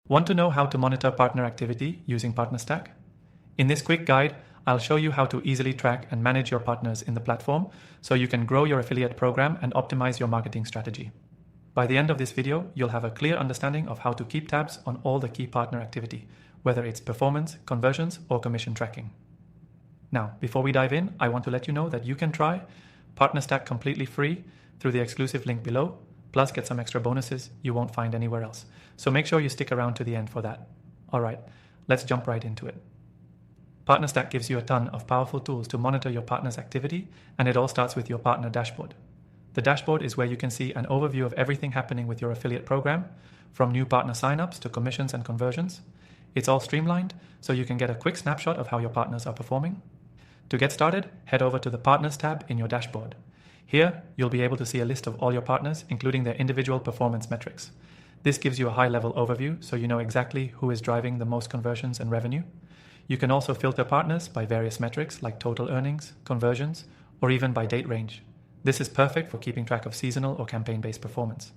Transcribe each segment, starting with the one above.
Want to know how to monitor partner activity using PartnerStack? In this quick guide, I'll show you how to easily track and manage your partners in the platform so you can grow your affiliate program and optimize your marketing strategy. By the end of this video, you'll have a clear understanding of how to keep tabs on all the key partner activity, whether it's performance, conversions, or commission tracking. Now, before we dive in, I want to let you know that you can try PartnerStack completely free through the exclusive link below, plus get some extra bonuses you won't find anywhere else. So make sure you stick around to the end for that. All right, let's jump right into it. PartnerStack gives you a ton of powerful tools to monitor your partner's activity, and it all starts with your partner dashboard. The dashboard is where you can see an overview of everything happening with your affiliate program, from new partner signups to commissions and conversions. It's all streamlined, so you can get a quick snapshot of how your partners are performing. To get started, head over to the Partners tab in your dashboard. Here, you'll be able to see a list of all your partners, including their individual performance metrics. This gives you a high-level overview, so you know exactly who is driving the most conversions and revenue. You can also filter partners by various metrics like total earnings, conversions, or even by date range. This is perfect for keeping track of seasonal or campaign-based performance.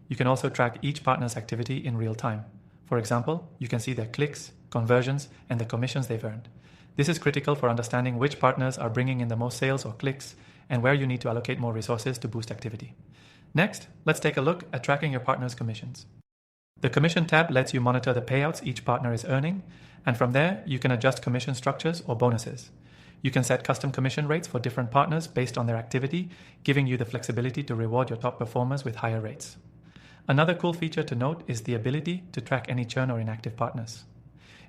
You can also track each partner's activity in real time. For example, you can see their clicks, conversions, and the commissions they've earned. This is critical for understanding which partners are bringing in the most sales or clicks and where you need to allocate more resources to boost activity. Next, let's take a look at tracking your partner's commissions. The Commission tab lets you monitor the payouts each partner is earning, and from there, you can adjust commission structures or bonuses. You can set custom commission rates for different partners based on their activity, giving you the flexibility to reward your top performers with higher rates. Another cool feature to note is the ability to track any churn or inactive partners.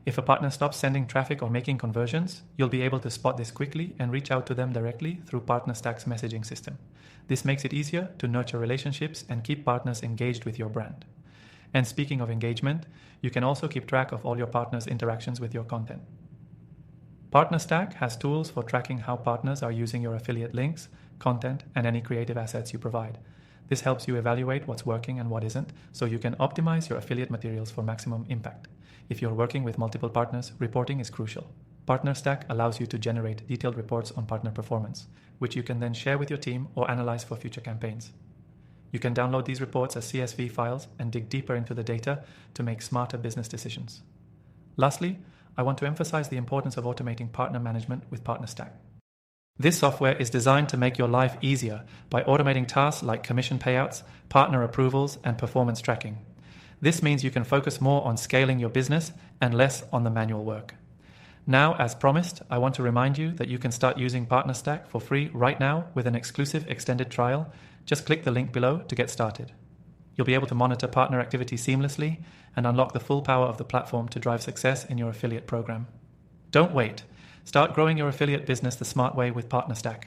If a partner stops sending traffic or making conversions, you'll be able to spot this quickly and reach out to them directly through PartnerStack's messaging system. This makes it easier to nurture relationships and keep partners engaged with your brand. And speaking of engagement, you can also keep track of all your partners' interactions with your content. PartnerStack has tools for tracking how partners are using your affiliate links, content, and any creative assets you provide. This helps you evaluate what's working and what isn't, so you can optimize your affiliate materials for maximum impact. If you're working with multiple partners, reporting is crucial. PartnerStack allows you to generate detailed reports on partner performance, which you can then share with your team or analyze for future campaigns. You can download these reports as CSV files and dig deeper into the data to make smarter business decisions. Lastly, I want to emphasize the importance of automating partner management with PartnerStack. This software is designed to make your life easier by automating tasks like commission payouts, partner approvals, and performance tracking. This means you can focus more on scaling your business and less on the manual work. Now, as promised, I want to remind you that you can start using PartnerStack for free right now with an exclusive extended trial. Just click the link below to get started. You'll be able to monitor partner activity seamlessly and unlock the full power of the platform to drive success in your affiliate program. Don't wait. Start growing your affiliate business the smart way with PartnerStack.